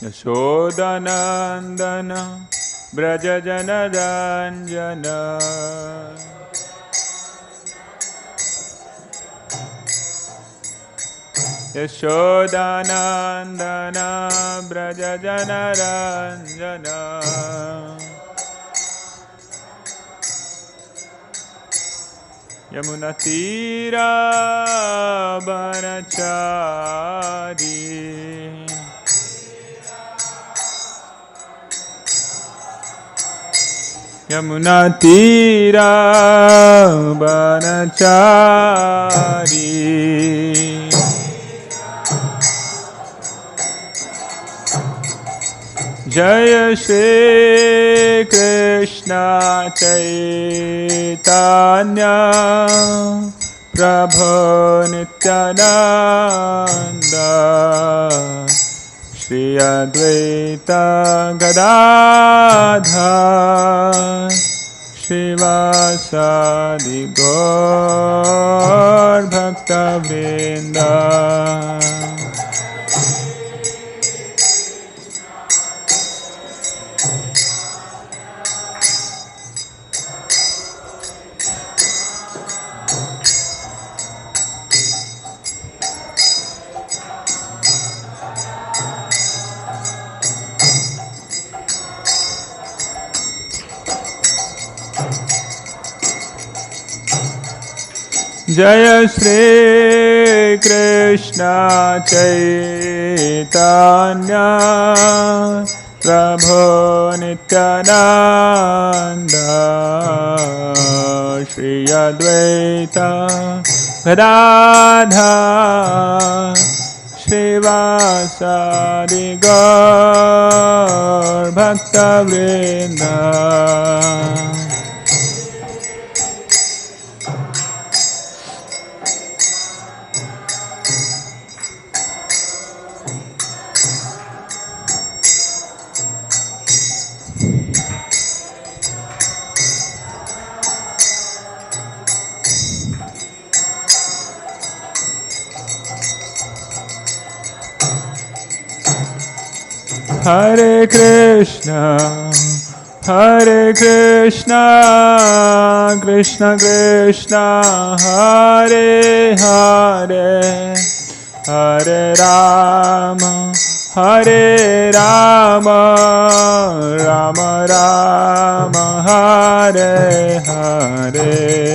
Yashodanandana Brajajanaranjana Yashodanandana Brajajanaranjana Yamunatira Banachari Yamunatira Banachari Jaya Shri Krishna Chaitanya Prabho Nityananda Shri Advaita Gadadhar Shivasadi Gaur Bhakta Vrinda Jaya Shri Krishna Chaitanya Prabho Nityananda Shri Advaita Gadadhar Shivasadi Gaur Bhakta Vrinda Hare Krishna, Krishna Krishna, Hare Hare, Hare Rama, Rama Rama, Hare Hare.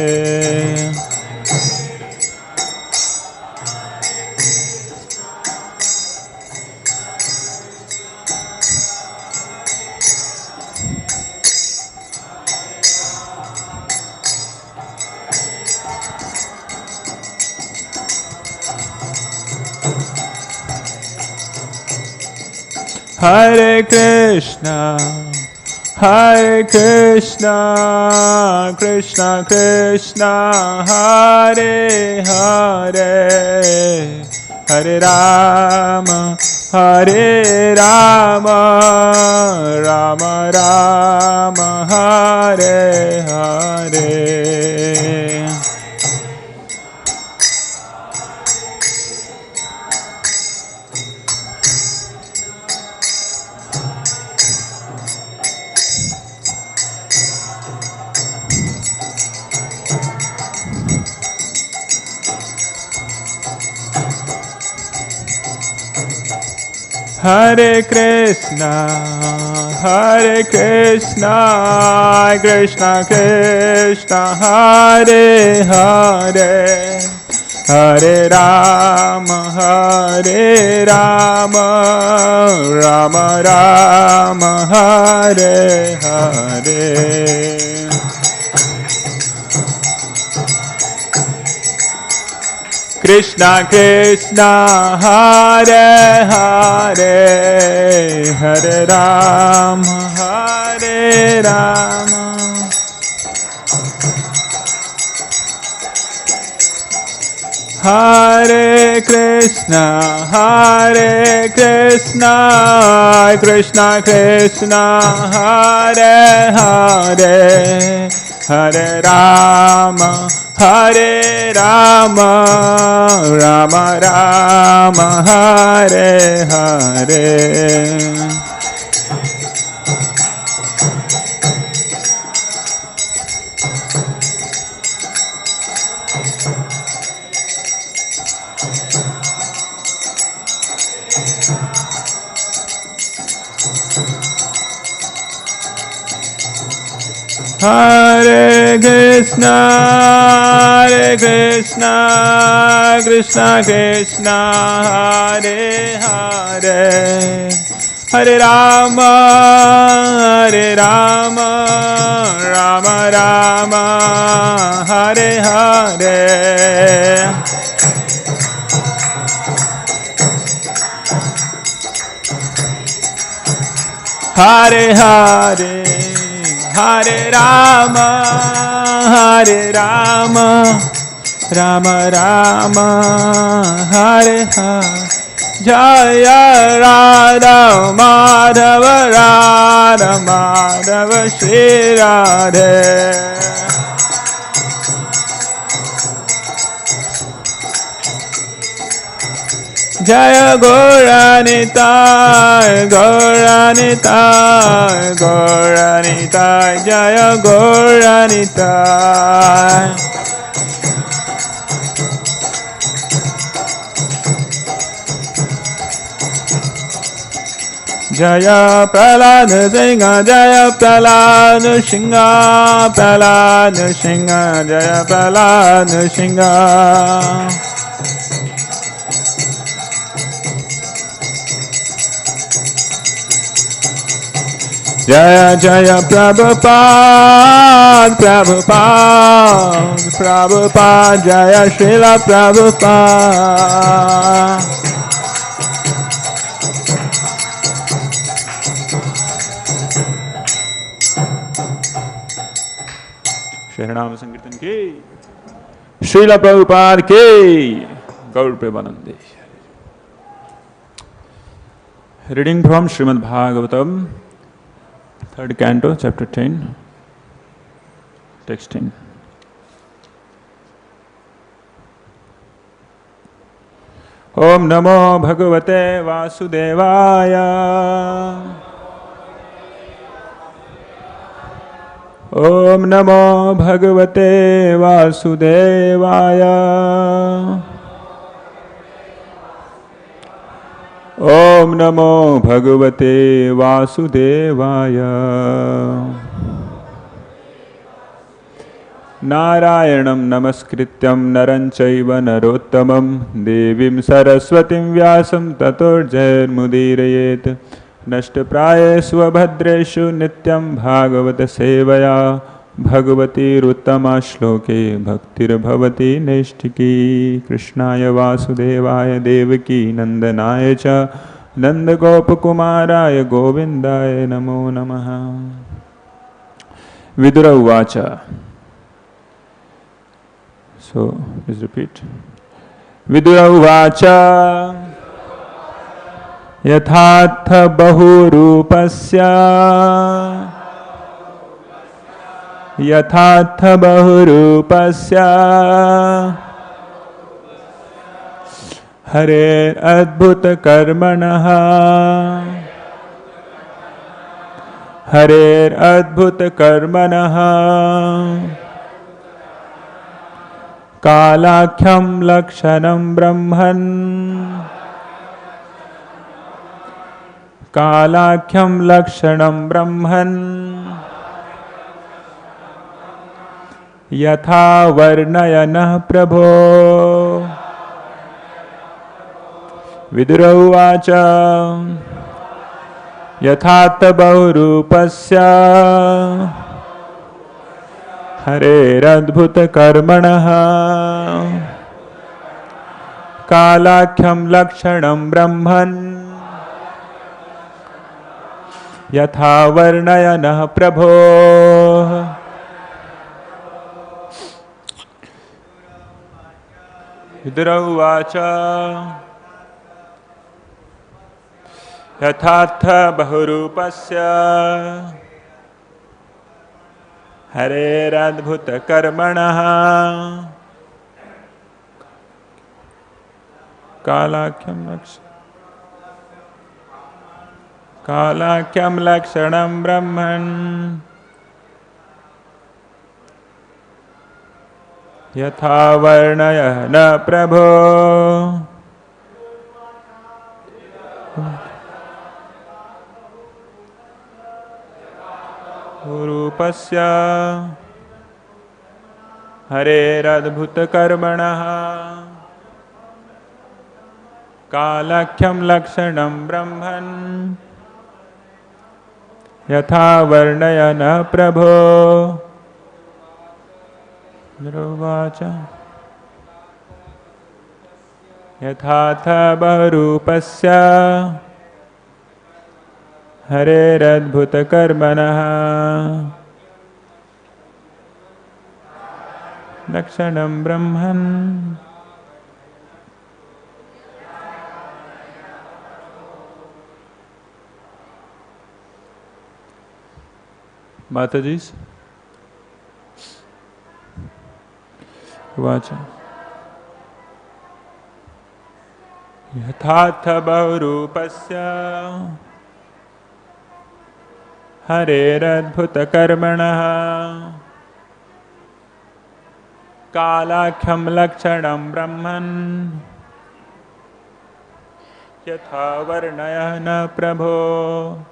Hare Krishna, Krishna Krishna, Hare Hare, Hare Rama, Rama Rama, Hare Hare. Hare Krishna, Krishna Krishna, Hare Hare, Hare Rama, Rama Rama, Hare Hare. Krishna Krishna, Hare Hare, Hare Rama, Hare Krishna, Krishna Krishna, Hare Hare, Hare Rama, Rama Rama, Hare Hare. Hare Krishna, Krishna Krishna, Hare Hare, Hare Rama, Rama Rama, Hare Hare. Hare Hare, Hare Rama, Rama Rama, Hare Hare. Jaya Radha Madhava, Radha Madhava, Shri Radhe. Jaya Gauranitai, Gauranitai, Gauranitai, Jaya Gauranitai. Jaya Prahlad Singha, Jaya Prahlad Singha, Prahlad Singha, Jaya Prahlad Singha. Jaya Jaya Prabhupada, Prabhupada, Prabhupada, Jaya Srila Prabhupada. Sharanam Sankirtan ki, Srila Prabhupada ki, Gaur Premanande. Reading from Srimad Bhagavatam, 3rd Canto, Chapter 10, Text 10. Om Namo Bhagavate Vasudevaya. Om Namo Bhagavate Vasudevaya. Om Namo Bhagavate Vasudevaya. Narayanam Namaskrityam Naranchaiva Narottamam Devim Saraswatim Vyasam Tator Jairmudirayet Nashtaprayesva Bhadreshu Nityam Bhagavata Sevaya Bhagavati Ruttama Shloke Bhaktir Bhavati Neshtiki Krishnaya Vasudevaya Devaki Nandanaya Cha Nandagopakumaraya Govindaya Namo Namaha. Vidura uvāca. So, please repeat. Vidura uvāca yathāttha bahu-rūpasya yathāttha bahu-rūpasya harer adbhuta-karmaṇaḥ harer adbhuta-karmaṇaḥ kālākhyaṁ lakṣaṇaṁ brahman kālākhyaṁ lakṣaṇaṁ brahman yathā varṇaya prabho. Vidura uvāca yathāttha bahu-rūpasya harer adbhuta-karmaṇaḥ kālākhyaṁ lakṣaṇaṁ brahman yathā varṇaya prabho. Vidura uvāca yathāttha bahu-rūpasya harer adbhuta-karmaṇaḥ kālākhyaṁ lakṣaṇaṁ brahman yathā varṇaya na prabho. Bahu-rūpasya harer adbhuta-karmaṇaḥ kālākhyaṁ lakṣaṇaṁ brahman yathā varṇaya na prabho. Uvāca yathāttha bahu-rūpasya harer adbhuta-karmaṇaḥ lakṣaṇaṁ brahman. Mataji's uvāca yathāttha bahu-rūpasya harer adbhuta-karmaṇaḥ kālākhyaṁ lakṣaṇaṁ brahman yathā varṇaya na prabho.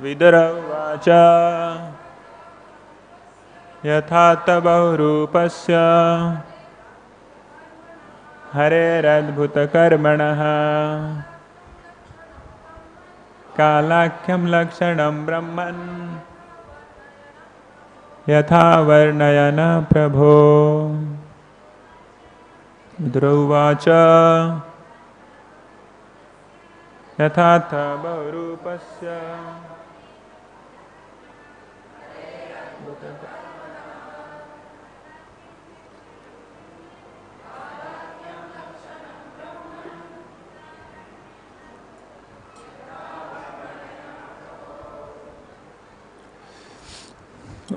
Vidura uvāca yathāttha bahu-rūpasya harer adbhuta-karmaṇaḥ kālākhyaṁ lakṣaṇaṁ brahman yathā varṇaya na prabho. Vidura uvāca yathāttha bahu-rūpasya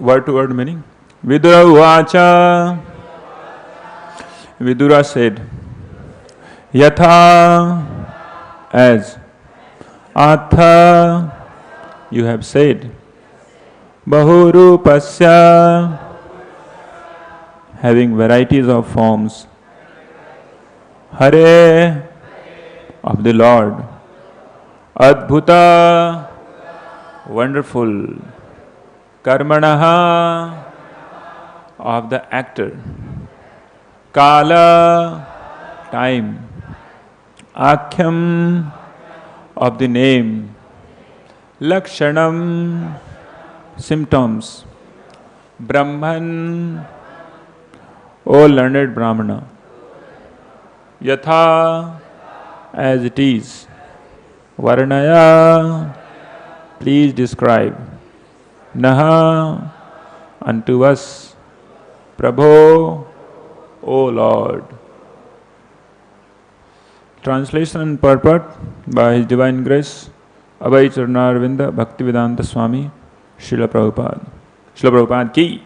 word to word meaning. Vidura uvāca. Vidura said, yathā, as, āttha, you have said, bahu-rūpasya, having varieties of forms, hareḥ, of the Lord, adbhuta, wonderful, karmaṇaḥ, of the actor, kāla, time, ākhyam, of the name, lakṣaṇaṁ, symptoms, brahman, O learned brahmana, yathā, as it is, varṇaya, please describe, naha, unto us, prabho, O Lord. Translation and purport by His Divine Grace, Abhay Charnarvinda Bhaktivedanta Swami, Srila Prabhupada. Srila Prabhupada ki.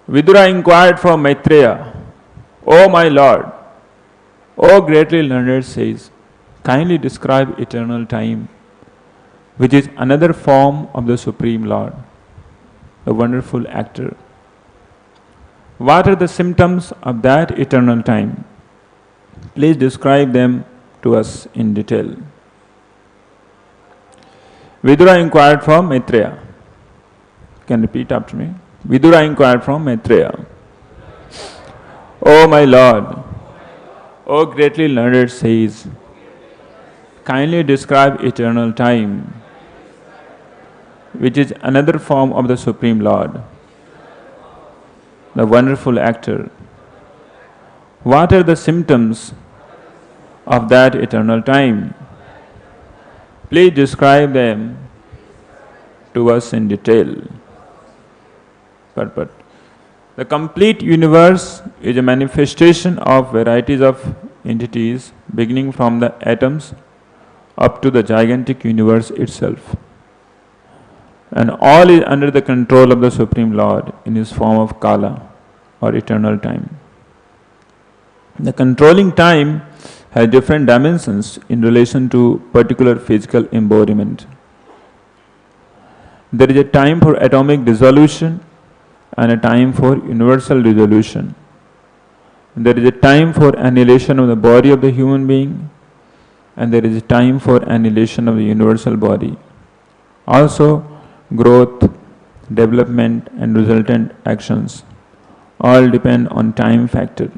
Vidura inquired from Maitreya, O my Lord, O greatly learned says, kindly describe eternal time, which is another form of the Supreme Lord, the wonderful actor. What are the symptoms of that eternal time? Please describe them to us in detail. Vidura inquired from Maitreya. You can repeat after me. Vidura inquired from Maitreya. O my Lord, O greatly learned says, kindly describe eternal time, which is another form of the Supreme Lord, the wonderful actor. What are the symptoms of that eternal time? Please describe them to us in detail. Purport. The complete universe is a manifestation of varieties of entities beginning from the atoms up to the gigantic universe itself. And all is under the control of the Supreme Lord in his form of kāla, or eternal time. The controlling time has different dimensions in relation to particular physical embodiment. There is a time for atomic dissolution and a time for universal resolution. There is a time for annihilation of the body of the human being, and there is a time for annihilation of the universal body. Also, growth, development and resultant actions all depend on time factor.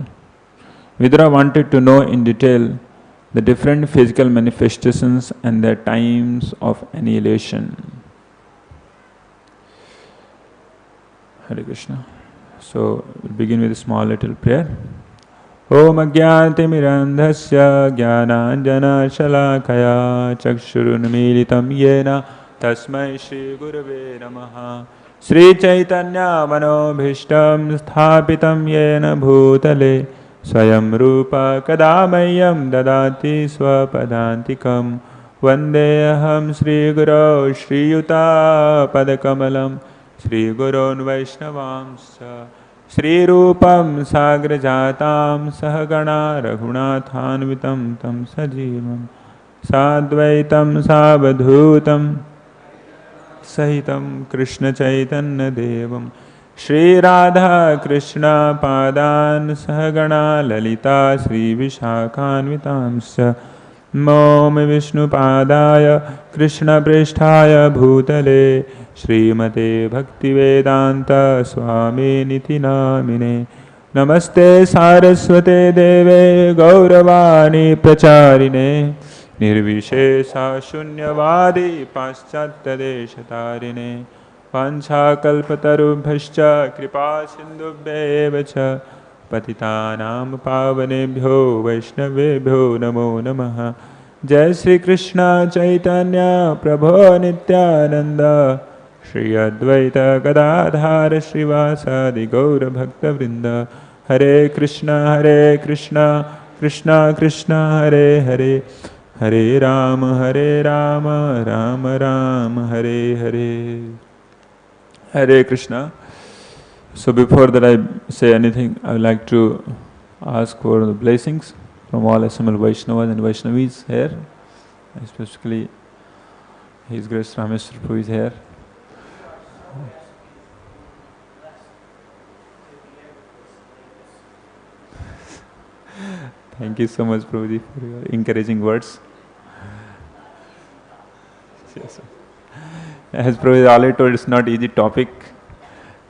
Vidura wanted to know in detail the different physical manifestations and their times of annihilation. Hare Krishna. So, we'll begin with a small little prayer. Om Ajnānatimirandhasya Jnānāñjana Shalakaya Chakshurunmīlitam Yena Tasmai Shri Gurave Namaha. Sri Chaitanya Manobhishtam Sthapitam Yena Bhutale Swayam Rupa Kadamayyam Dadati Swapadantikam Vandeham Sri Guru Shri Yuta Padakamalam Sri Gurun Vaishnavamsa Sri Rupam Sagrajatam Sahagana Raghunathanvitam Tam Sajivam Sadvaitam Savadhutam Sahitam Krishna Chaitanya Devam Shri Radha Krishna Padan Sahagana Lalita Sri Vishakhanvitamsya Namo Vishnu Padaya Krishna Pristhaya Bhutale Srimate Bhaktivedanta Swami Niti Namine Namaste Saraswate Deve Gauravani Pracharine Nirvishesha Shunyavadi Paschatya Deshatarine Pancha Kalpatarubhascha Kripa Sindhubhyevacha Patitanam Pavanebhyo Vaishnavebhyo Namo Namaha Jai Shri Krishna Chaitanya Prabho Nityananda Shri Advaita Gadadhara Srivasadi Gaura Bhakta Vrinda Hare Krishna Krishna Krishna Hare Hare Hare Rama Rama Rama Hare Hare. Hare Krishna. So before that I say anything, I would like to ask for the blessings from all assembled Vaishnavas and Vaishnavis here, especially His Grace Rameshwar Prabhu is here. Thank you so much, Prabhuji, for your encouraging words. Yes, as Prabhuji already told, it's not easy topic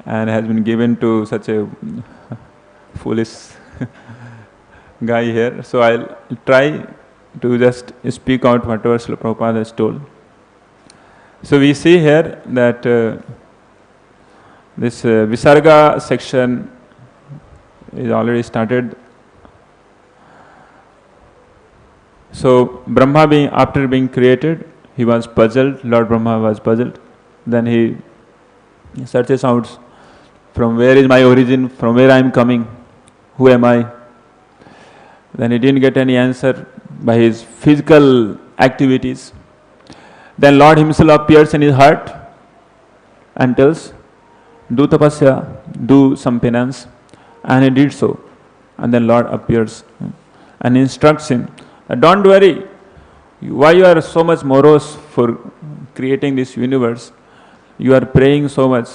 and has been given to such a foolish guy here. So I'll try to just speak out whatever Srila Prabhupada has told. So we see here that this Visarga section is already started. So Brahma after being created, he was puzzled, Lord Brahma was puzzled. Then he searches out from where is my origin, from where I am coming, who am I? Then he didn't get any answer by his physical activities. Then Lord himself appears in his heart and tells, do tapasya, do some penance. And he did so. And then Lord appears and instructs him, don't worry, why you are so much morose for creating this universe? You are praying so much.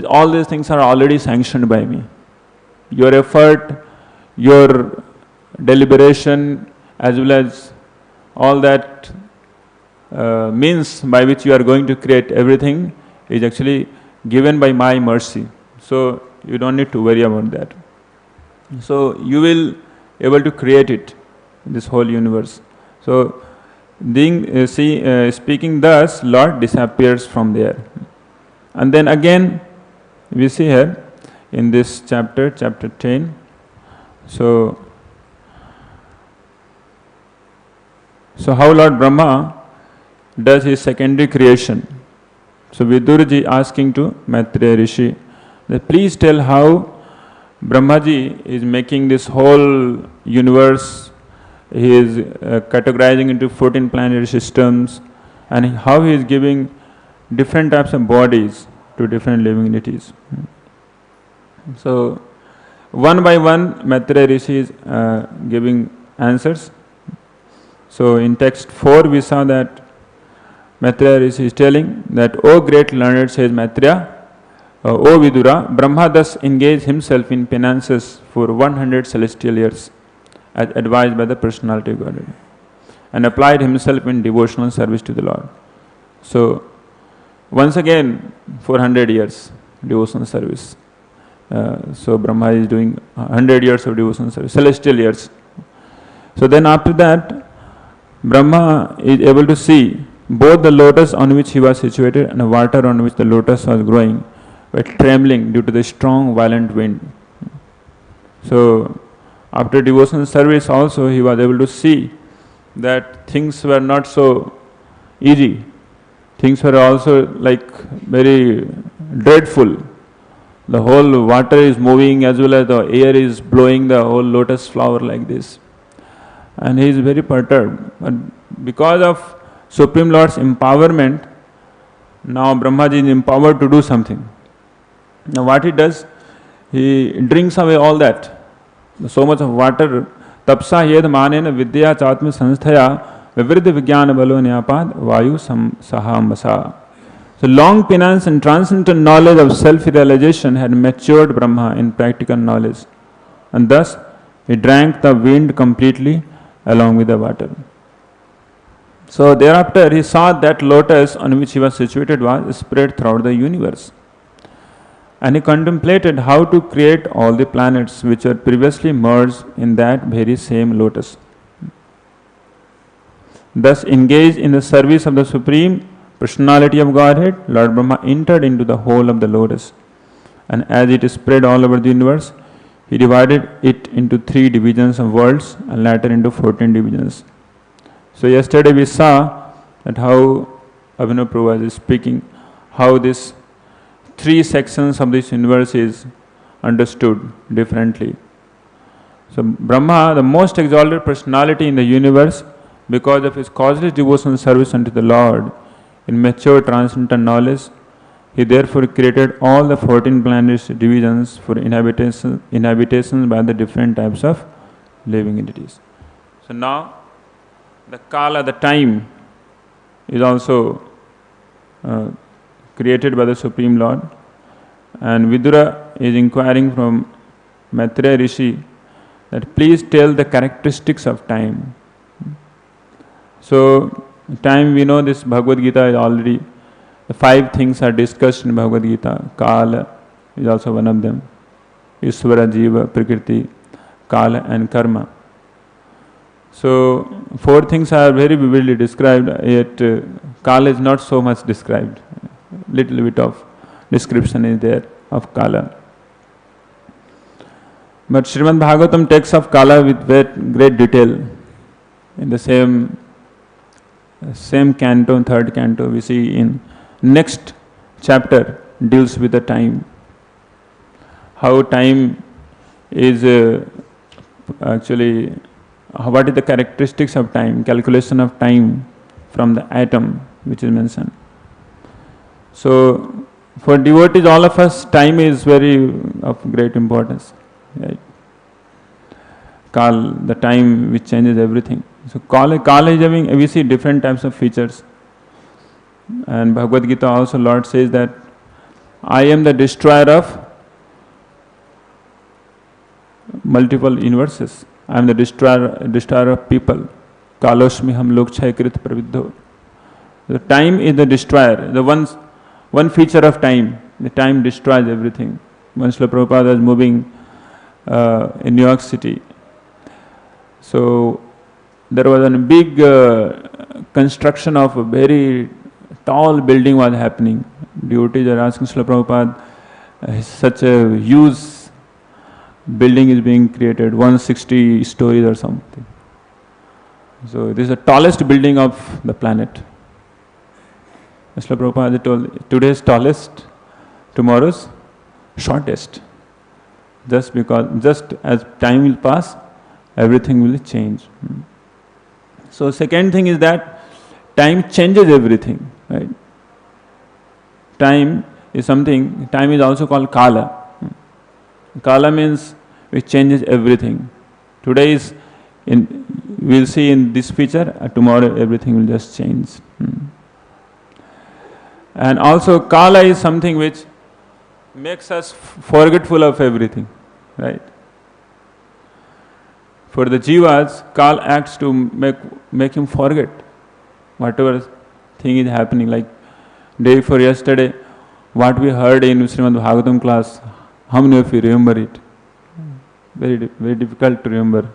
All these things are already sanctioned by me. Your effort, your deliberation, as well as all that means by which you are going to create everything is actually given by my mercy. So you don't need to worry about that. So you will able to create it, this whole universe. So speaking thus, Lord disappears from there. And then again we see here in this chapter 10. So how Lord Brahma does his secondary creation. So Viduraji asking to Maitreya Rishi, that please tell how Brahmaji is making this whole universe. He is categorizing into 14 planetary systems, and how he is giving different types of bodies to different living entities. So one by one Maitreya Rishi is giving answers. So in text 4 we saw that Maitreya Rishi is telling that, O great learned, says Maitreya, O Vidura, Brahma thus engaged himself in penances for 100 celestial years, as advised by the personality of Godhead, and applied himself in devotional service to the Lord. So, once again, 400 years devotional service. So Brahma is doing 100 years of devotional service, celestial years. So then after that, Brahma is able to see both the lotus on which he was situated and the water on which the lotus was growing were trembling due to the strong violent wind. So after devotional service also he was able to see that things were not so easy. Things were also like very dreadful. The whole water is moving as well as the air is blowing the whole lotus flower like this. And he is very perturbed. But because of Supreme Lord's empowerment, now Brahmaji is empowered to do something. Now what he does, he drinks away all that. So much of water. Tapsa yed manena vidya chatma sanstaya vivriddha vijnana balo nyapad vayu sahambasa. So long penance and transcendental knowledge of self-realization had matured Brahma in practical knowledge, and thus he drank the wind completely along with the water. So thereafter he saw that lotus on which he was situated was spread throughout the universe, and he contemplated how to create all the planets which were previously merged in that very same lotus. Thus engaged in the service of the Supreme Personality of Godhead, Lord Brahma entered into the whole of the lotus, and as it is spread all over the universe, he divided it into 3 divisions of worlds and later into 14 divisions. So yesterday we saw that how Abhinav Prabhu is speaking, how these 3 sections of this universe is understood differently. So Brahma, the most exalted personality in the universe, because of his causeless devotional service unto the Lord, in mature transcendental knowledge, he therefore created all the 14 planetary divisions for inhabitations by the different types of living entities. So now, the kāla, the time, is also created by the Supreme Lord. And Vidura is inquiring from Maitreya Rishi that please tell the characteristics of time. So, time, we know this Bhagavad Gita is already, the 5 things are discussed in Bhagavad Gita. Kāla is also one of them. Isvara, Jiva, Prakriti, Kāla and Karma. So 4 things are very vividly described, yet Kāla is not so much described. Little bit of description is there of Kāla. But Srimad Bhagavatam takes of Kāla with great detail. In the same canto, 3rd canto, we see in next chapter deals with the time. How time is actually, what is the characteristics of time, calculation of time from the atom which is mentioned. So for devotees, all of us, time is very of great importance. Right? The time which changes everything. So kāla is having, we see different types of features. And Bhagavad Gita also Lord says that I am the destroyer of multiple universes. I am the destroyer of people. Kālośmiham lokṣaikrit praviddho. The time is the destroyer. The one feature of time. The time destroys everything. When Srila Prabhupada was moving in New York City, so there was a big construction of a very tall building was happening. Devotees are asking Srila Prabhupada, such a huge building is being created, 160 stories or something. So this is the tallest building of the planet. Srila Prabhupada told, today's tallest, tomorrow's shortest. Just as time will pass, everything will change. So second thing is that time changes everything. Right? Time is also called kāla. Kāla means which changes everything. Today we'll see in this feature, tomorrow everything will just change. And also kāla is something which makes us forgetful of everything, right? For the jivas, Kal acts to make him forget whatever thing is happening. Like day before yesterday, what we heard in Srimad Bhagavatam class, how many of you remember it? Very difficult to remember,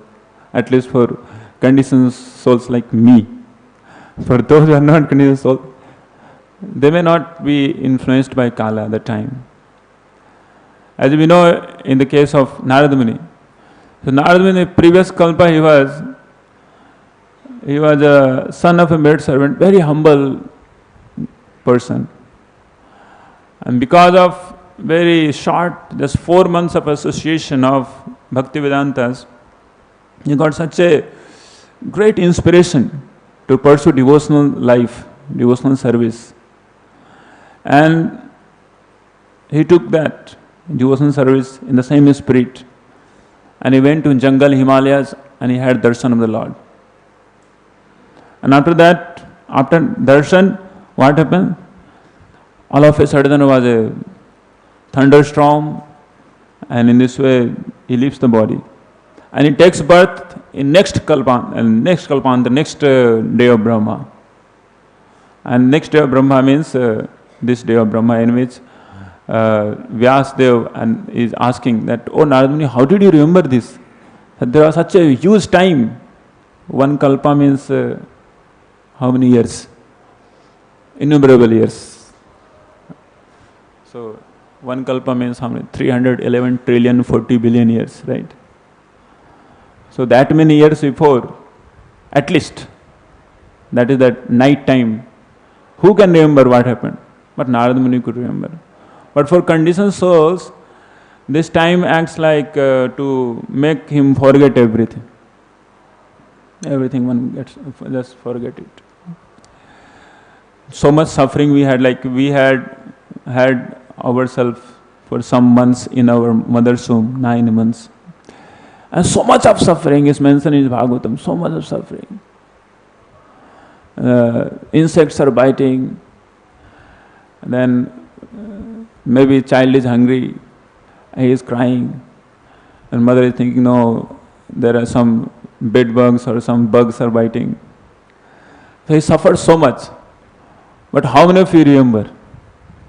at least for conditioned souls like me. For those who are not conditioned souls, they may not be influenced by Kala at the time. As we know, in the case of Narada Muni, so Narada Muni, previous kalpa, he was a son of a maid servant, very humble person. And because of very short, just 4 months of association of Bhakti Vedantas, he got such a great inspiration to pursue devotional life, devotional service. And he took that devotional service in the same spirit. And he went to jungle Himalayas and he had darshan of the Lord. And after that, after darshan, what happened? All of a sudden there was a thunderstorm, and in this way he leaves the body. And he takes birth in next kalpan, the next day of Brahma. And next day of Brahma means this day of Brahma, in which Vyasdev and is asking that, oh Narada Muni, how did you remember this? That there was such a huge time. One kalpa means how many years? Innumerable years. So one kalpa means how many? 311 trillion 40 billion years, right? So that many years before, at least, that is that night time, who can remember what happened? But Narada Muni could remember. But for conditioned souls, this time acts like to make him forget everything. Everything one gets, just forget it. So much suffering we had, like we had ourselves for some months in our mother's womb, 9 months. And so much of suffering is mentioned in Bhagavatam, so much of suffering. Insects are biting, then maybe child is hungry, he is crying, and mother is thinking, no, there are some bed bugs or some bugs are biting. So he suffers so much. But how many of you remember?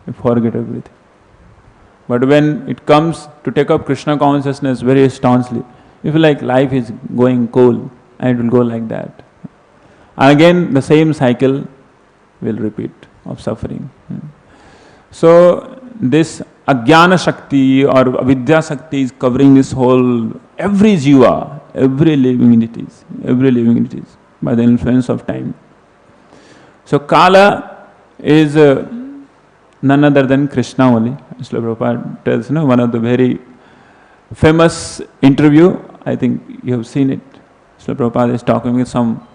You forget everything. But when it comes to take up Krishna consciousness very staunchly, you feel like life is going cool, and it will go like that. And again, the same cycle will repeat of suffering. So this ajnana shakti or avidya shakti is covering this whole, every jiva, every living entities by the influence of time. So Kala is none other than Krishna only. Srila Prabhupada tells, one of the very famous interview, I think you have seen it. Srila Prabhupada is talking with some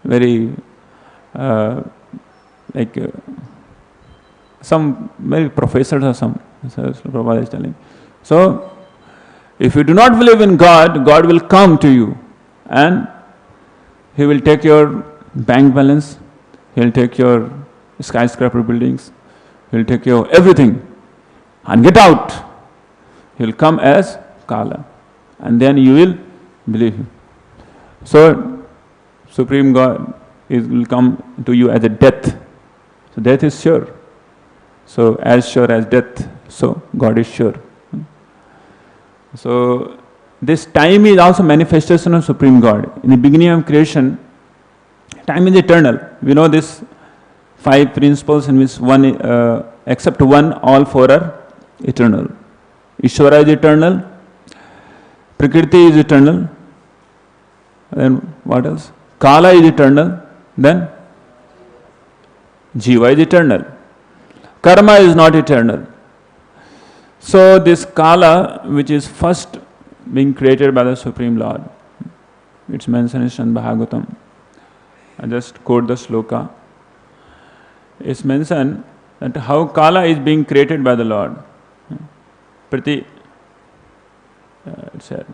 very some maybe professors or some. So Srila Prabhupada is telling. So if you do not believe in God, God will come to you and He will take your bank balance, He will take your skyscraper buildings, He will take your everything and get out. He will come as Kāla, and then you will believe Him. So Supreme God will come to you as a death. So death is sure. So as sure as death, so God is sure. So this time is also manifestation of Supreme God. In the beginning of creation, time is eternal. We know this 5 principles in which one, except one, all 4 are eternal. Ishvara is eternal, Prakriti is eternal, then what else? Kāla is eternal, then Jiva is eternal. Karma is not eternal. So this Kāla, which is first being created by the Supreme Lord, it's mentioned in Srimad Bhagavatam. I just quote the sloka. It's mentioned that how Kāla is being created by the Lord. It said,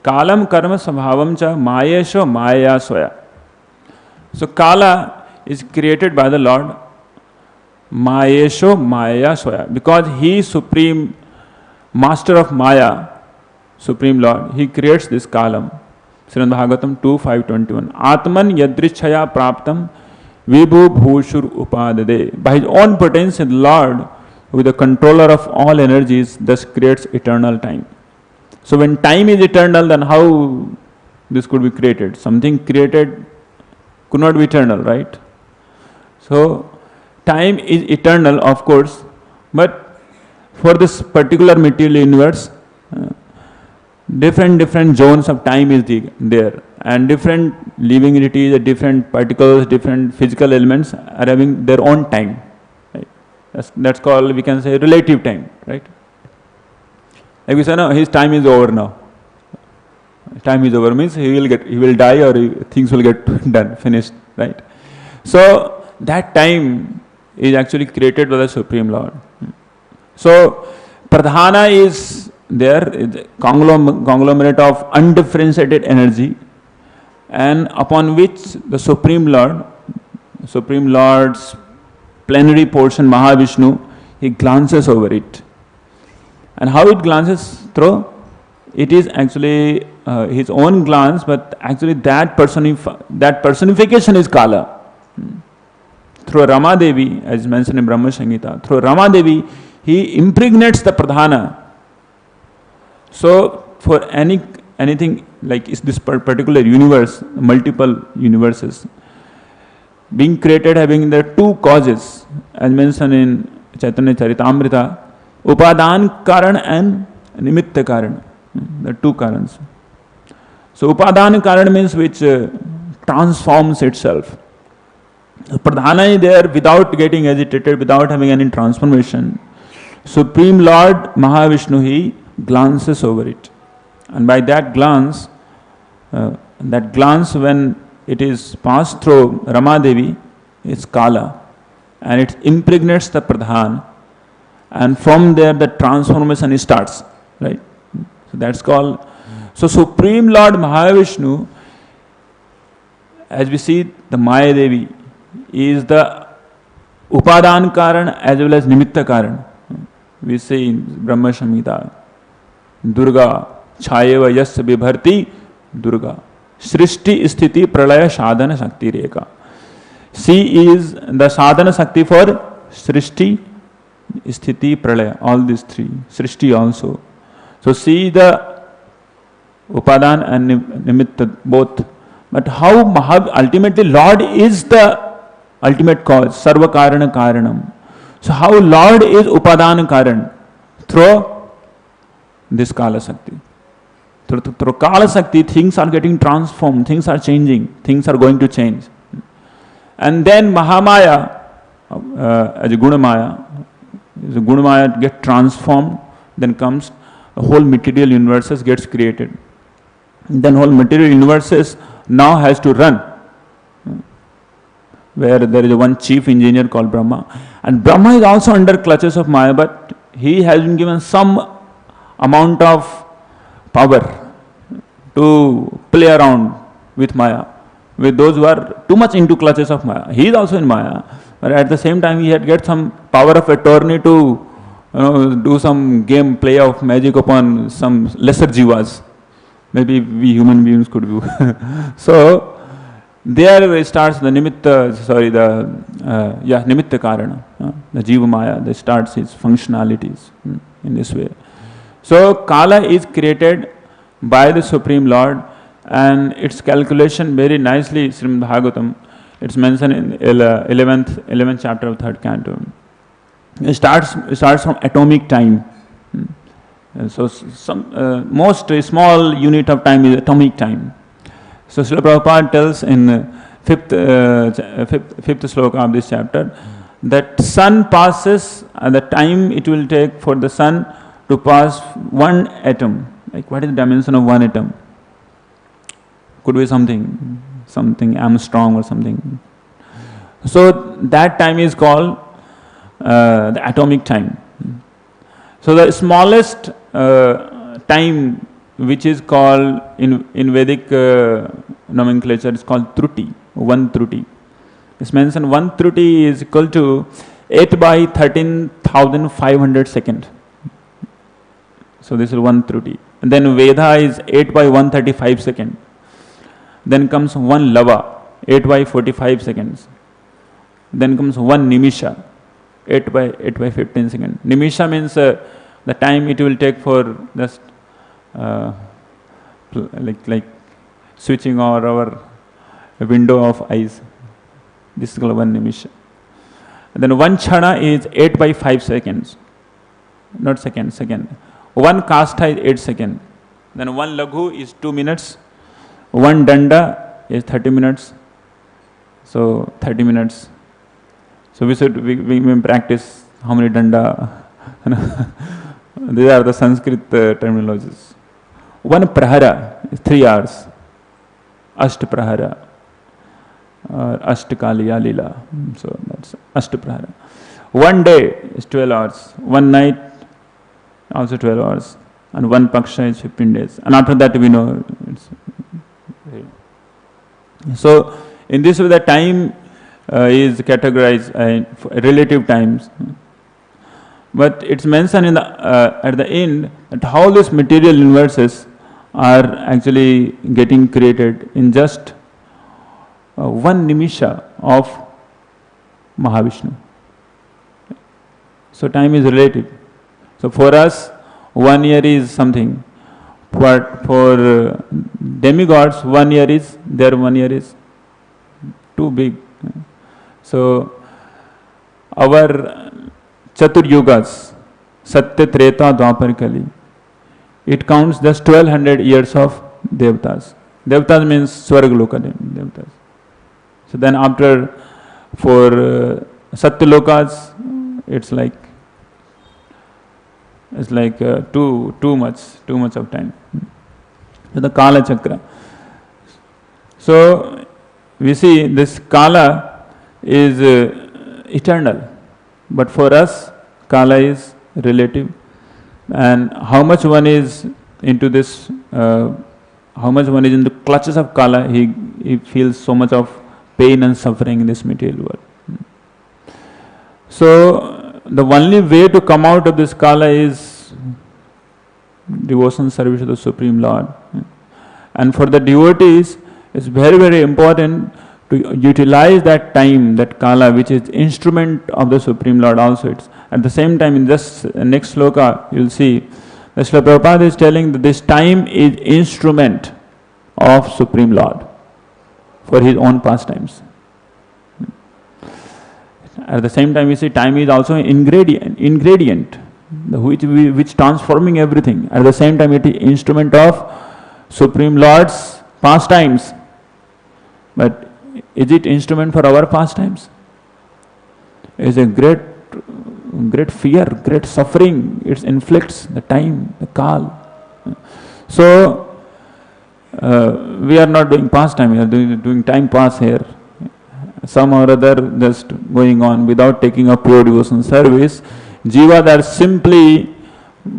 Kālam karma sabhavam cha mayesho maya soya. So Kāla is created by the Lord, mayesho maya soya, because He is Supreme master of Maya, Supreme Lord, he creates this kālam. Srimad Bhagavatam 2.5.21. Atman yadrichaya praptam vibhu bhushur upadade. By his own potential, the Lord, who is the controller of all energies, thus creates eternal time. So when time is eternal, then how this could be created? Something created could not be eternal, right? So time is eternal, of course, but for this particular material universe, different zones of time is there, and different living entities, different particles, different physical elements are having their own time. Right? That's called, we can say, relative time, right? Like we say, no, his time is over now. Time is over means he will die, or things will get done, finished, right? So that time is actually created by the Supreme Lord. So pradhana is there, conglomerate of undifferentiated energy, and upon which the Supreme Lord's plenary portion, Mahavishnu, he glances over it. And how it glances through? It is actually his own glance, but actually that personification is kāla. Through Rama Devi, as mentioned in Brahma Samhita, through Rama Devi, he impregnates the pradhana. So for anything like this particular universe, multiple universes being created, having the two causes, as mentioned in Chaitanya Charitamrita, upadān karan and nimitta karan, the two karans. So upadān karan means which transforms itself. Pradhana is there without getting agitated, without having any transformation. Supreme Lord Mahavishnu, he glances over it. And by that glance when it is passed through Rama Devi, it's kāla. And it impregnates the pradhan. And from there the transformation starts. Right? So that's called. So Supreme Lord Mahavishnu, as we see, the Maya Devi is the upadān karan as well as nimitta karan. We say in Brahma Samhita, Durga chayeva yasya vibharti Durga srishti sthiti pralaya sadhana shakti reka. She is the sadhana shakti for srishti, sthiti, pralaya, all these three. Srishti also. So she the upadān and nimitta both. But how ultimately Lord is the ultimate cause, sarva karana karanam. So how Lord is upadāna karan? Through this kāla Shakti. Through kāla Shakti, things are getting transformed, things are changing, things are going to change. And then Mahamaya, as a Gunamaya get transformed, then comes the whole material universes gets created. Then whole material universes now has to run, where there is one chief engineer called Brahma. And Brahma is also under clutches of Maya, but he has been given some amount of power to play around with Maya, with those who are too much into clutches of Maya. He is also in Maya, but at the same time he had get some power of attorney to do some game play of magic upon some lesser jivas. Maybe we human beings could do. So there starts the nimitta, nimitta karana, the jiva maya, that starts its functionalities in this way. So kāla is created by the Supreme Lord, and its calculation very nicely, Srimad Bhagavatam, it's mentioned in 11th chapter of 3rd canto. It starts from atomic time. So some most small unit of time is atomic time. So Srila Prabhupada tells in fifth sloka of this chapter that sun passes, the time it will take for the sun to pass one atom. Like what is the dimension of one atom? Could be something Armstrong or something. So that time is called the atomic time. So the smallest time, which is called in Vedic nomenclature, is called truti, one truti. It's mentioned one truti is equal to 8 by 13,500 seconds. So this is one truti. And then Veda is 8 by 135 seconds. Then comes one lava, 8 by 45 seconds. Then comes one nimisha, 8 by 15 seconds. Nimisha means the time it will take for just like switching our window of eyes. This is called one nimisha. And then one chana is 8 by 5 seconds. Not second. One kastha is 8 seconds. Then one laghu is 2 minutes. One danda is 30 minutes. So 30 minutes. So we may practice how many danda. These are the Sanskrit terminologies. One prahara is 3 hours. Ashta prahara. Or ashtakaliya lila. So that's ashta prahara. One day is 12 hours. One night also 12 hours. And one paksha is 15 days. And after that we know. So in this way the time is categorized relative times. But it's mentioned in at the end that how these material universes are actually getting created in just one nimisha of Mahavishnu. So time is relative. So for us, 1 year is something. But for demigods, 1 year is, their 1 year is too big. So our Chatur Yugas, Satya, Treta, Dwapar, Kali, it counts just 1200 years of Devatas. Devatas means Swargaloka Devatas. So then after, for Satya Lokas, it's like too much of time. So the Kala Chakra. So we see this Kala is eternal, but for us Kala is relative. And how much one is into this, how much one is in the clutches of Kala, he feels so much of pain and suffering in this material world. So the only way to come out of this Kala is devotion service to the Supreme Lord. And for the devotees, it's very, very important to utilize that time, that Kala, which is instrument of the Supreme Lord also. It's at the same time, in this next sloka, you'll see, the Srila Prabhupada is telling that this time is instrument of Supreme Lord for his own pastimes. At the same time, you see, time is also an ingredient which transforming everything. At the same time, it is instrument of Supreme Lord's pastimes. But is it instrument for our pastimes? It is a great fear, great suffering. It inflicts the time, the kal. So we are not doing pastime. We are doing time pass here. Some or other just going on without taking a pure devotion service. Jivas are simply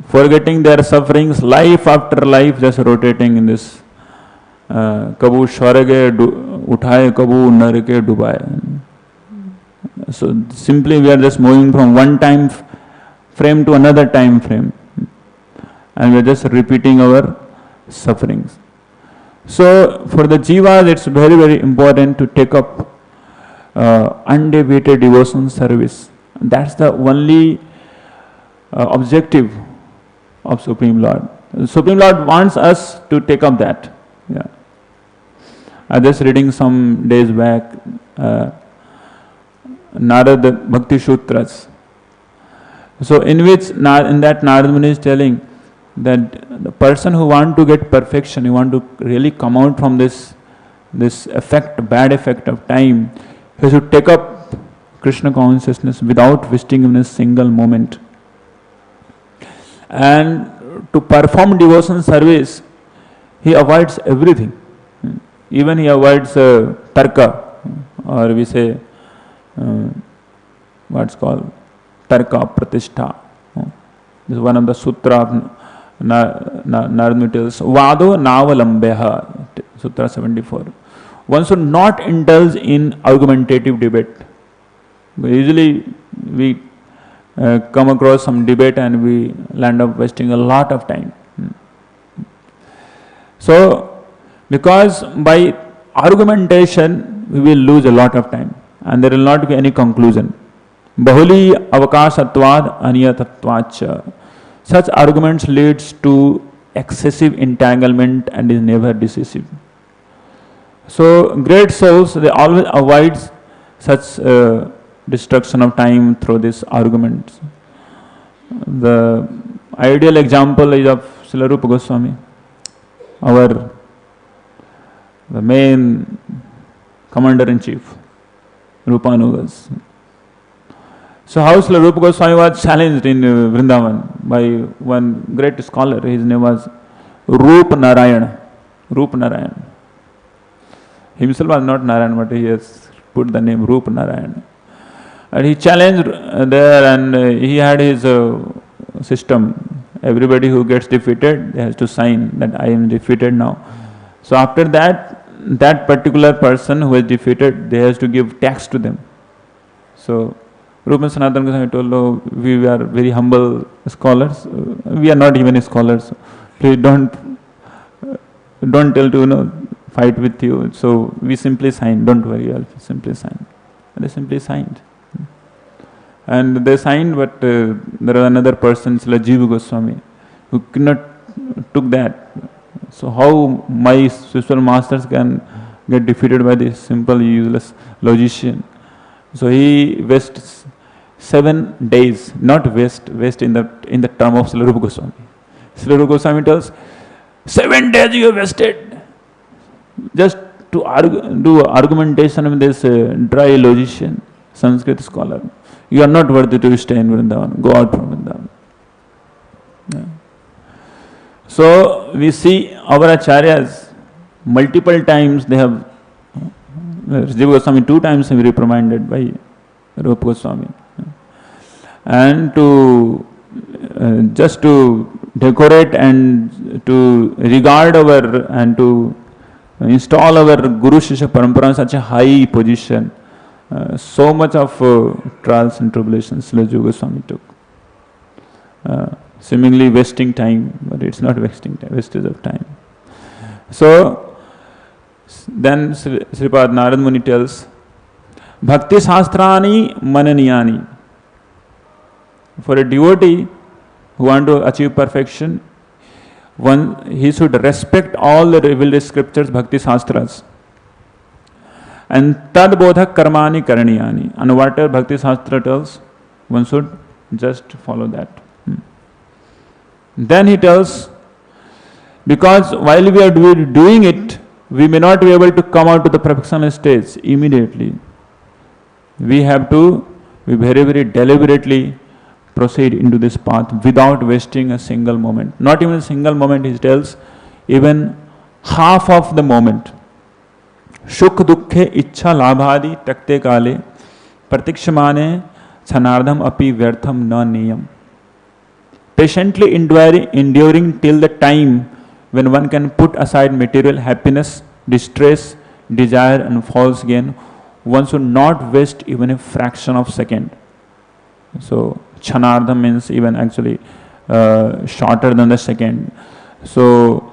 forgetting their sufferings, life after life, just rotating in this. Kabu swarge uthaye, kabu narke dubaye. So simply we are just moving from one time frame to another time frame. And we are just repeating our sufferings. So for the jivas, it's very, very important to take up undeviated devotion service. That's the only objective of Supreme Lord. The Supreme Lord wants us to take up that. Yeah. I was just reading some days back Narada Bhakti Sutras. So in that Narada Muni is telling that the person who want to get perfection, you want to really come out from this bad effect of time, he should take up Krishna consciousness without wasting even a single moment. And to perform devotion service, he avoids everything. Even he avoids tarka, or we say what's called tarka pratishtha. This is one of the sutra of Narada Muni tells, Vado navalambeha, Sutra 74. One should not indulge in argumentative debate. Usually we come across some debate and we land up wasting a lot of time. So, because by argumentation we will lose a lot of time and there will not be any conclusion. Bahuli avakashatvad aniyatatvacha. Such arguments leads to excessive entanglement and is never decisive. So great souls, they always avoid such destruction of time through these arguments. The ideal example is of Srila Rupa Goswami, the main commander-in-chief, Rupanugas. So how Srila Rupa Goswami was challenged in Vrindavan by one great scholar, his name was Rup-Narayana. Rup-Narayana. Himself was not Narayan, but he has put the name Rup-Narayana. And he challenged there and he had his system. Everybody who gets defeated, they has to sign that I am defeated now. So after that, that particular person who is defeated, they has to give tax to them. So Rupa Sanatana Goswami told, oh, we are very humble scholars. We are not even scholars. Please don't tell to fight with you. So we simply signed. Don't worry, I'll simply sign. And they simply signed. And they signed, but there was another person, Srila Jiva Goswami, who could not took that. So how my spiritual masters can get defeated by this simple, useless logician? So he wastes 7 days, not waste in the term of Srila Rupa Goswami. Srila Rupa Goswami tells, 7 days you have wasted just to do argumentation with this dry logician, Sanskrit scholar. You are not worthy to stay in Vrindavan. Go out from Vrindavan. Yeah. So we see our acharyas multiple times they have Jiva Goswami 2 times have reprimanded by Rupa Goswami. And to just to decorate and to regard our and to install our Guru Shishya Parampara in such a high position, so much of trials and tribulations Srila Jiva Goswami took. Seemingly wasting time, but it's not wasting time, wastage of time. So then Sripad Narad Muni tells, Bhakti Shastrani Mananiyani. For a devotee who wants to achieve perfection, he should respect all the revealed scriptures, Bhakti Shastras. And adbhuta-karmaṇaḥ karaniyani. And whatever Bhakti Shastra tells, one should just follow that. Then he tells, because while we are doing it, we may not be able to come out to the perfectional stage immediately. We have to be very, very deliberately proceed into this path without wasting a single moment. Not even a single moment, he tells, even half of the moment. Shukh dukkhe ichha labhadi takte kale pratikshmane chanardham api vyartham na niyam. Patiently enduring till the time when one can put aside material happiness, distress, desire and false gain, one should not waste even a fraction of second. So chanardham means even actually shorter than the second. So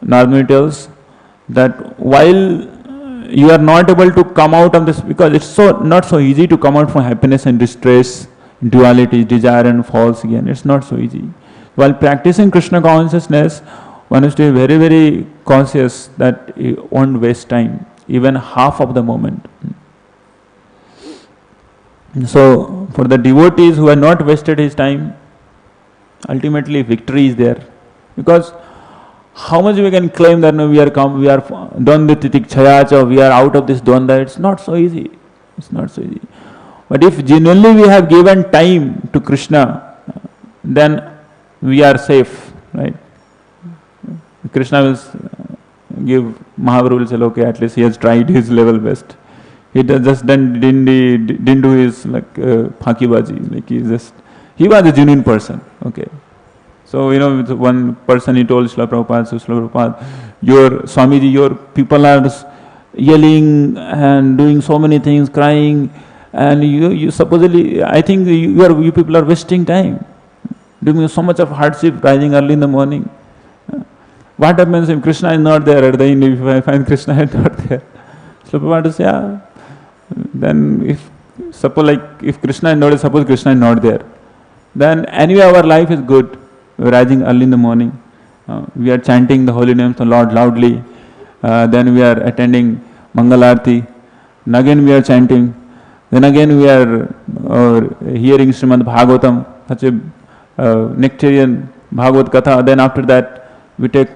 Narad tells that while you are not able to come out of this, because it's not so easy to come out from happiness and distress, duality, desire and false gain. It's not so easy. While practicing Krishna consciousness, one has to be very, very cautious that you won't waste time, even half of the moment. So, for the devotees who have not wasted his time, ultimately victory is there. Because how much we can claim that no, we are dvandva-titik chayacha, we are out of this dvandva, it's not so easy. It's not so easy. But if genuinely we have given time to Krishna, then we are safe, right? Krishna will give, Mahaprabhu will say, okay, at least he has tried his level best. He didn't do his phakibaji, he was a genuine person, okay. So, one person he told Srila Prabhupada, your Swamiji, your people are yelling and doing so many things, crying, And you supposedly, I think you people are wasting time, doing so much of hardship, rising early in the morning. What happens if Krishna is not there at the end? If I find Krishna is not there, so Prabhupada says, yeah. Then if Krishna is not there, suppose Krishna is not there, then anyway our life is good. We are rising early in the morning. We are chanting the holy names of the Lord loudly. Then we are attending Mangalarti. And again we are chanting. Then again we are hearing Srimad Bhagavatam, such a nectarian Bhagavad Katha. Then after that we take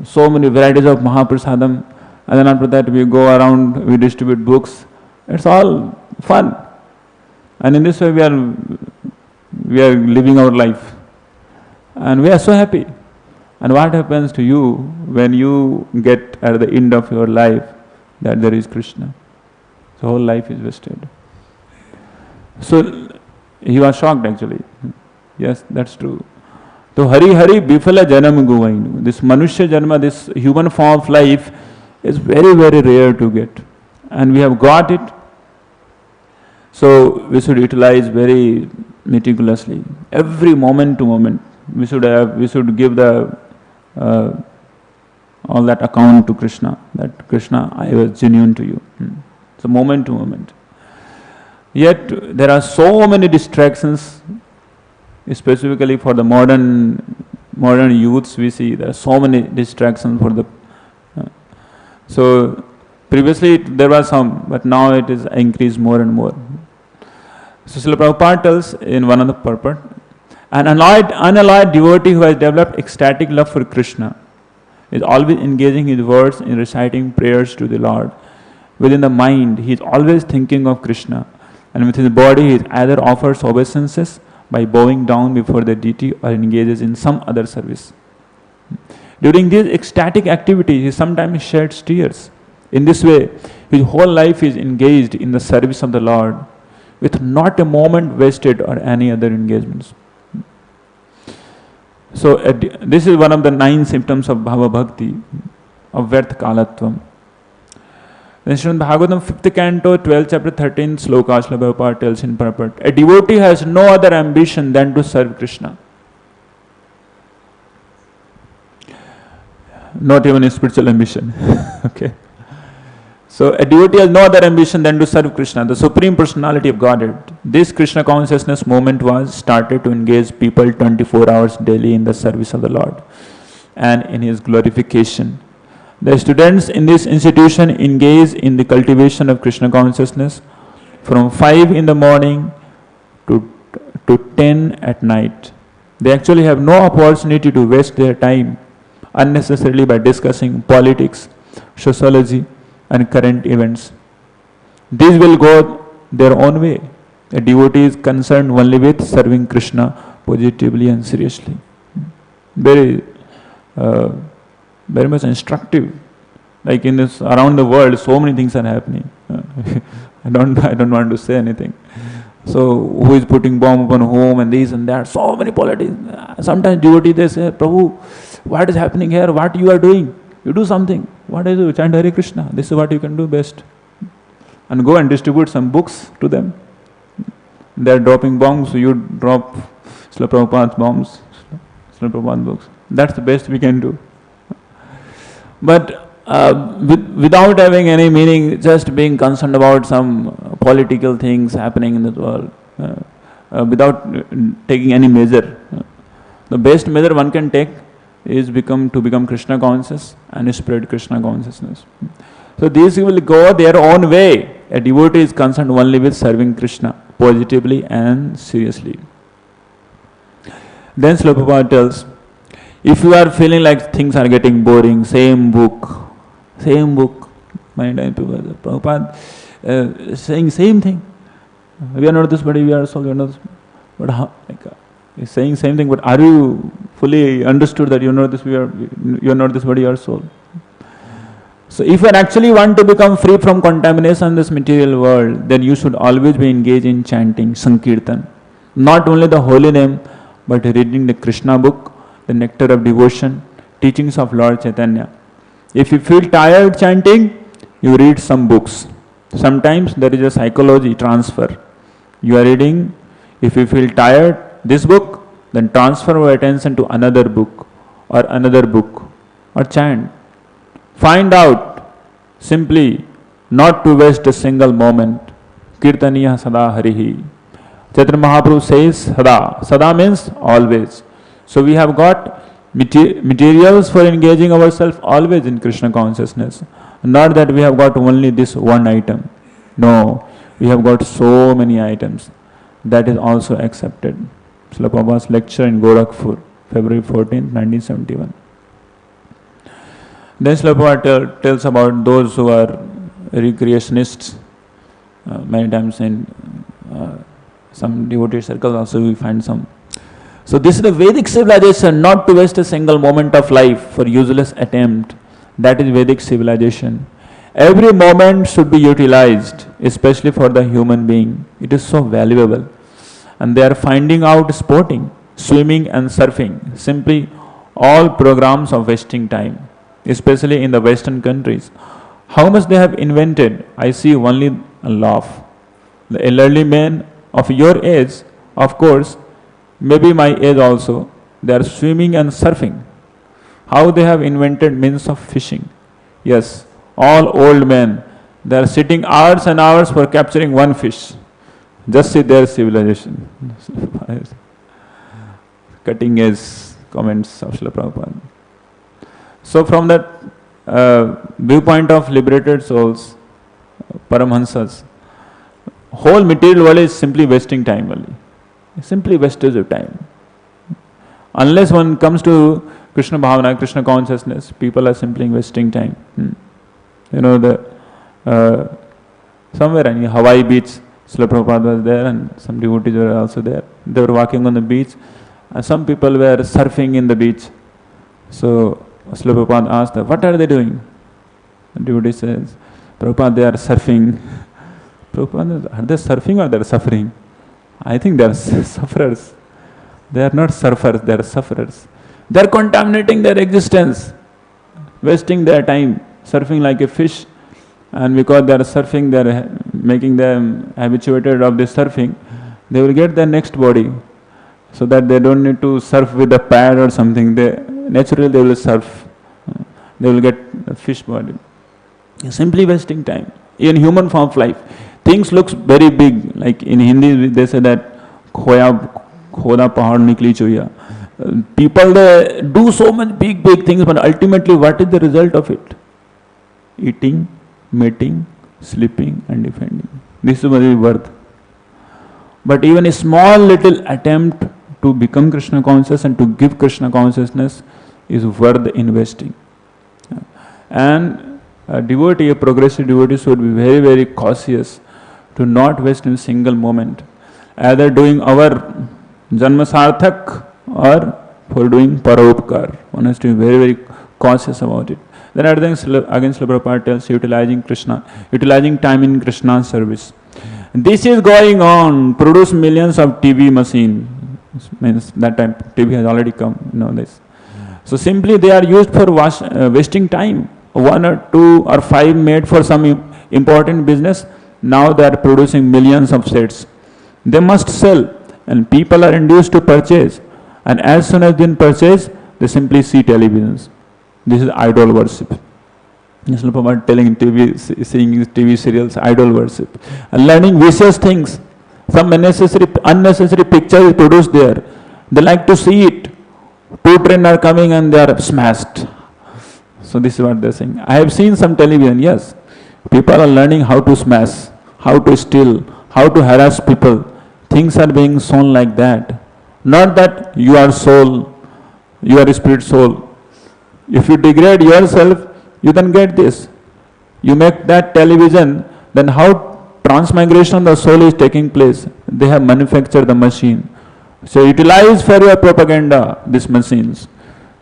so many varieties of Mahaprasadam. And then after that we go around, we distribute books. It's all fun. And in this way we are living our life. And we are so happy. And what happens to you when you get at the end of your life that there is Krishna? The whole life is wasted. So he was shocked actually. Yes, that's true. So Hari Hari Bifala Janam Guvainu. This Manushya Janma, this human form of life is very, very rare to get. And we have got it. So we should utilize very meticulously. Every moment to moment. We should give the all that account to Krishna. That Krishna, I was genuine to you. So moment to moment. Yet there are so many distractions, specifically for the modern youths. We see there are so many distractions for the. So previously there was some, but now it is increased more and more. So Srila Prabhupada tells in one of the purport, an unalloyed devotee who has developed ecstatic love for Krishna is always engaging his words in reciting prayers to the Lord. Within the mind, he is always thinking of Krishna, and with his body, he either offers obeisances by bowing down before the deity or engages in some other service. During these ecstatic activities, he sometimes sheds tears. In this way, his whole life is engaged in the service of the Lord, with not a moment wasted or any other engagements. So this is one of the 9 symptoms of Bhava Bhakti, of Vyartha Kālatvam. Then Srimad Bhagavatam 5th canto, 12th chapter, 13th sloka, Srila Prabhupada tells in purport, a devotee has no other ambition than to serve Krishna. Not even a spiritual ambition. Okay. So a devotee has no other ambition than to serve Krishna, the Supreme Personality of Godhead. This Krishna consciousness movement was started to engage people 24 hours daily in the service of the Lord and in His glorification. The students in this institution engage in the cultivation of Krishna consciousness from 5 in the morning to 10 at night. They actually have no opportunity to waste their time unnecessarily by discussing politics, sociology, and current events. These will go their own way. A devotee is concerned only with serving Krishna positively and seriously. Very much instructive. Like in this around the world, so many things are happening. I don't want to say anything. So who is putting bomb upon whom and this and that? So many politics. Sometimes devotees they say, Prabhu, what is happening here? What you are doing? You do something. What I do? Chant Hare Krishna. This is what you can do best. And go and distribute some books to them. They are dropping bombs, so you drop Srila Prabhupada's bombs, Srila Prabhupada's books. That's the best we can do. But without having any meaning, just being concerned about some political things happening in this world, without taking any measure. The best measure one can take is to become Krishna conscious and spread Krishna consciousness. So these will go their own way. A devotee is concerned only with serving Krishna positively and seriously. Then Srila Prabhupada tells, if you are feeling like things are getting boring, same book, many times people, Prabhupada saying same thing. We are not this body, we are soul, we are not this. But how? He's saying same thing, but are you fully understood that you are not this body, you are soul? So if you actually want to become free from contamination in this material world, then you should always be engaged in chanting, sankirtan. Not only the holy name, but reading the Krishna book, the nectar of devotion, teachings of Lord Chaitanya. If you feel tired chanting, you read some books. Sometimes there is a psychology transfer. You are reading, if you feel tired, this book, then transfer your attention to another book or chant. Find out simply not to waste a single moment. Kirtaniya sada harihi. Chaitanya Mahaprabhu says sada. Sada means always. So we have got materials for engaging ourselves always in Krishna consciousness. Not that we have got only this one item. No, we have got so many items. That is also accepted. Srila Prabhupada's lecture in Gorakhpur, February 14, 1971. Then Srila Prabhupada tells about those who are recreationists. Many times in some devotee circles also we find some. So this is the Vedic civilization, not to waste a single moment of life for useless attempt. That is Vedic civilization. Every moment should be utilized, especially for the human being. It is so valuable. And they are finding out sporting, swimming and surfing, simply all programs of wasting time, especially in the Western countries. How much they have invented, I see only a laugh. The elderly men of your age, of course, maybe my age also, they are swimming and surfing. How they have invented means of fishing. Yes, all old men, they are sitting hours and hours for capturing one fish. Just see their civilization. Cutting edge comments of Srila Prabhupada. So from that viewpoint of liberated souls, Paramhansas, whole material world is simply wasting time only. Simply wastage of time. Unless one comes to Krishna Bhavana, Krishna consciousness, people are simply wasting time. You know, somewhere in Hawaii beach, Srila Prabhupada was there and some devotees were also there. They were walking on the beach and some people were surfing in the beach. So Srila Prabhupada asked, what are they doing? The devotee says, Prabhupada, they are surfing. Prabhupada, are they surfing or they are suffering? I think they are sufferers. They are not surfers, they are sufferers. They are contaminating their existence, wasting their time, surfing like a fish. And because they are surfing, they are making them habituated of this surfing, they will get their next body. So that they don't need to surf with a pad or something. Naturally they will surf. They will get a fish body. Simply wasting time. In human form of life, things looks very big. Like in Hindi they say that khoda pahad nikli choya. People they do so much big things, but ultimately what is the result of it? Eating, mating, sleeping and defending. This is what is worth. But even a small little attempt to become Krishna conscious and to give Krishna consciousness is worth investing. And a devotee, a progressive devotee should be very, very cautious to not waste in a single moment. Either doing our janma sarthak or for doing paropkar. One has to be very, very cautious about it. Then again Srila Prabhupada tells utilizing time in Krishna's service. This is going on, produce millions of TV machine. Means that time TV has already come, you know this. So simply they are used for wasting time. 1 or 2 or 5 made for some important business. Now they are producing millions of sets. They must sell and people are induced to purchase. And as soon as they purchase, they simply see televisions. This is idol worship. Srila Prabhupada telling seeing TV serials, idol worship. And learning vicious things. Some unnecessary picture is produced there. They like to see it. 2 trains are coming and they are smashed. So this is what they are saying. I have seen some television, yes. People are learning how to smash, how to steal, how to harass people. Things are being shown like that. Not that you are soul, you are a spirit soul. If you degrade yourself, you then get this. You make that television, then how transmigration of the soul is taking place? They have manufactured the machine. So utilize for your propaganda these machines.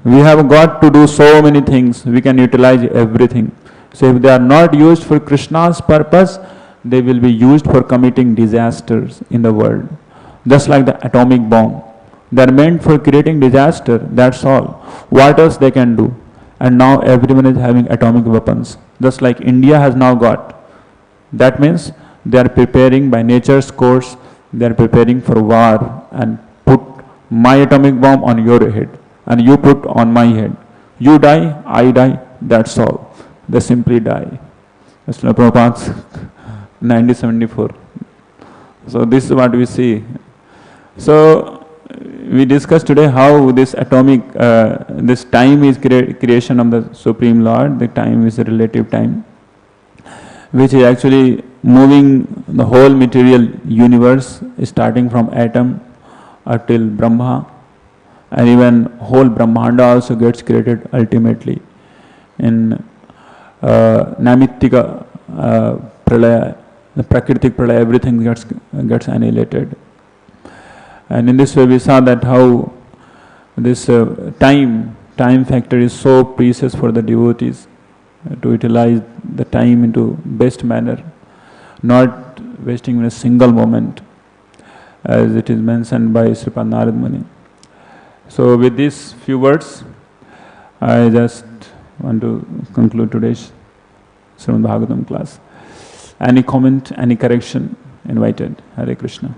We have got to do so many things. We can utilize everything. So if they are not used for Krishna's purpose, they will be used for committing disasters in the world. Just like the atomic bomb. They are meant for creating disaster, that's all. What else they can do? And now everyone is having atomic weapons. Just like India has now got. That means they are preparing by nature's course, they are preparing for war and put my atomic bomb on your head and you put on my head. You die, I die, that's all. They simply die. That's Prabhupada's 1974. So this is what we see. So we discussed today how this atomic, this time is creation of the Supreme Lord. The time is a relative time, which is actually moving the whole material universe, starting from atom till Brahma, and even whole Brahmaṇa also gets created ultimately in Namittika Pralaya, the Prakritik Pralaya, everything gets annihilated. And in this way we saw that how this time factor is so precious for the devotees to utilize the time into best manner, not wasting even a single moment, as it is mentioned by Sripad Narad Muni. So with these few words, I just want to conclude today's Srimad Bhagavatam class. Any comment, any correction, invited. Hare Krishna.